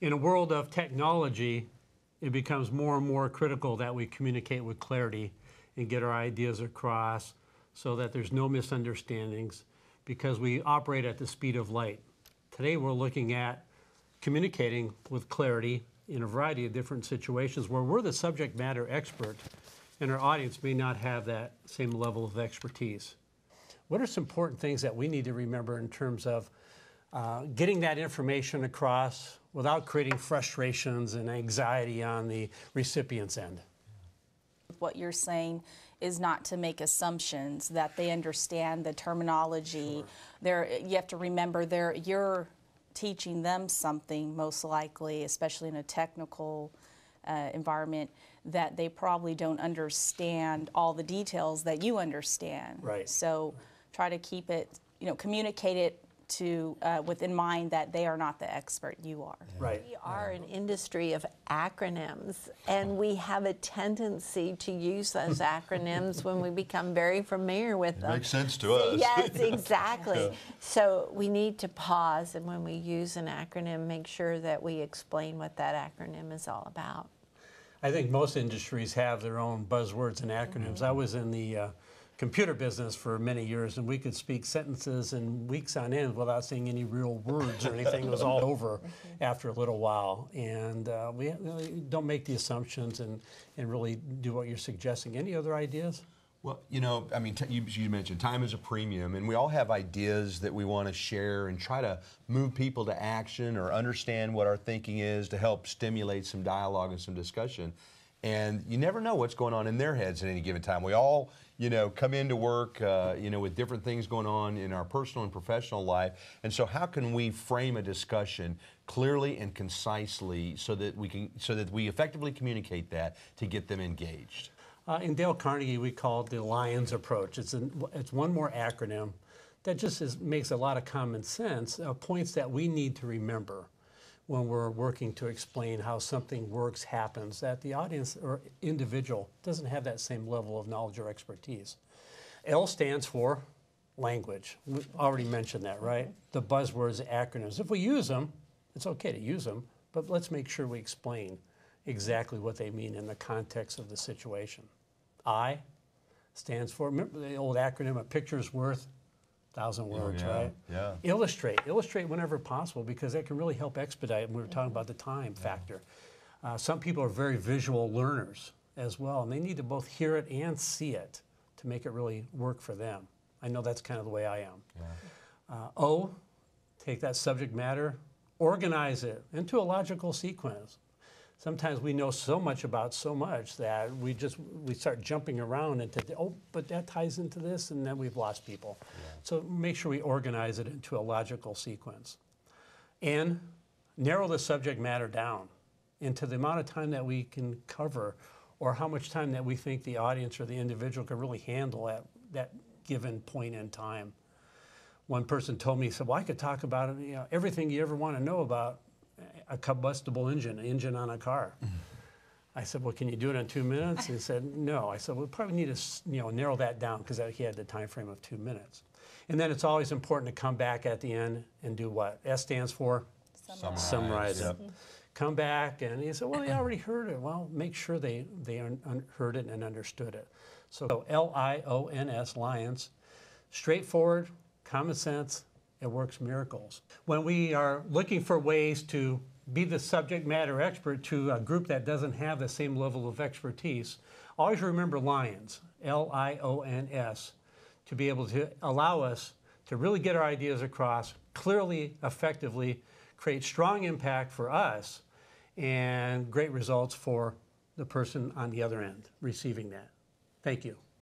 In a world of technology, it becomes more and more critical that we communicate with clarity and get our ideas across so that there's no misunderstandings, because we operate at the speed of light. Today we're looking at communicating with clarity in a variety of different situations where we're the subject matter expert and our audience may not have that same level of expertise. What are some important things that we need to remember in terms of getting that information across without creating frustrations and anxiety on the recipient's end? What you're saying is not to make assumptions, that they understand the terminology. Sure. You have to remember you're teaching them something, most likely, especially in a technical environment, that they probably don't understand all the details that you understand. Right. So try to keep it, communicate it to in mind that they are not the expert, you are. Right. We are an industry of acronyms, and we have a tendency to use those acronyms when we become very familiar with them. Makes sense to us. Yes, exactly. So we need to pause, and when we use an acronym, make sure that we explain what that acronym is all about. I think most industries have their own buzzwords and acronyms. I was in the computer business for many years, and we could speak sentences and weeks on end without saying any real words or anything. It was all over after a little while. And we don't make the assumptions and really do what you're suggesting. Any other ideas? Well, I mean, you mentioned time is a premium, and we all have ideas that we want to share and try to move people to action or understand what our thinking is to help stimulate some dialogue and some discussion. And you never know what's going on in their heads at any given time. We all, come into work, with different things going on in our personal and professional life. And so how can we frame a discussion clearly and concisely so that we effectively communicate that to get them engaged? In Dale Carnegie, we call it the Lions approach. It's one more acronym that just makes a lot of common sense, points that we need to remember when we're working to explain how something works, happens, that the audience or individual doesn't have that same level of knowledge or expertise. L stands for language. We already mentioned that, right? The buzzwords, acronyms. If we use them, it's okay to use them, but let's make sure we explain exactly what they mean in the context of the situation. I stands for, remember the old acronym, a picture's worth 1,000 words, right? Yeah. Illustrate whenever possible, because that can really help expedite. We were talking about the time factor. Some people are very visual learners as well, and they need to both hear it and see it to make it really work for them. I know that's kind of the way I am. Yeah. O, take that subject matter, organize it into a logical sequence. Sometimes we know so much about so much that we start jumping around into, but that ties into this, and then we've lost people. Yeah. So make sure we organize it into a logical sequence. And narrow the subject matter down into the amount of time that we can cover, or how much time that we think the audience or the individual can really handle at that given point in time. One person told me, he said, well, I could talk about everything you ever want to know about a combustible engine on a car. I said, well, can you do it in 2 minutes? He said, no. I said, we probably need to narrow that down, because he had the time frame of 2 minutes. And then it's always important to come back at the end and do what? S stands for? Summarize it. Yep. Come back, and he said, well, they already heard it. Well, make sure they heard it and understood it. So L-I-O-N-S, Lions, straightforward, common sense, it works miracles. When we are looking for ways to be the subject matter expert to a group that doesn't have the same level of expertise, always remember Lions, L-I-O-N-S, to be able to allow us to really get our ideas across clearly, effectively, create strong impact for us, and great results for the person on the other end receiving that. Thank you.